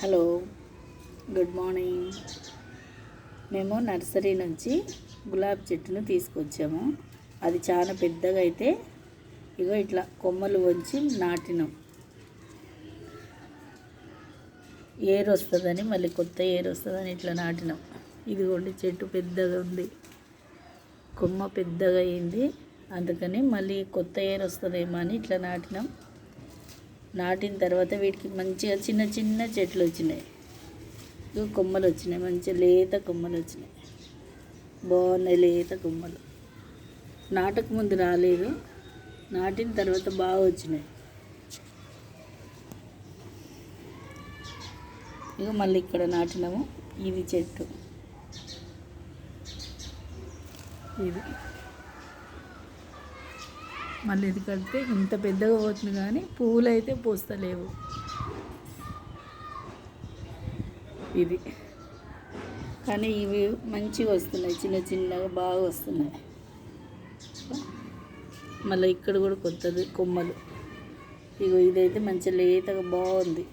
Hello, good morning. మేము nursery నుంచి గులాబీ చెట్టును తీసుకొచ్చాము. అది చాలా పెద్దగా అయితే ఇగో ఇట్లా కొమ్మలు వంచి నాటినాం. ఏరు వస్తుందని, మళ్ళీ కొత్త ఏరు వస్తుందని ఇట్లా నాటినాం. ఇదిగోండి చెట్టు పెద్దగా ఉంది, కొమ్మ పెద్దగా అయింది. అందుకని మళ్ళీ కొత్త ఏరు వస్తుందేమో అని ఇట్లా నాటినాం. నాటిన తర్వాత వీటికి మంచిగా చిన్న చిన్న చెట్లు వచ్చినాయి, కొమ్మలు వచ్చినాయి, మంచిగా లేత కొమ్మలు వచ్చినాయి. బాగున్నాయి లేత కొమ్మలు. నాటక ముందు రాలేదు, నాటిన తర్వాత బాగా వచ్చినాయి. ఇక మళ్ళీ ఇక్కడ నాటినాము. ఇది చెట్టు, ఇది మళ్ళీ ఇది కడితే ఇంత పెద్దగా పోతుంది, కానీ పువ్వులు అయితే పూస్తలేవు. ఇది కానీ ఇవి మంచిగా వస్తున్నాయి, చిన్న చిన్నగా బాగా వస్తున్నాయి. మళ్ళీ ఇక్కడ కూడా కొత్తది కొమ్మలు. ఇగో ఇదైతే మంచిగా లేతగా బాగుంది.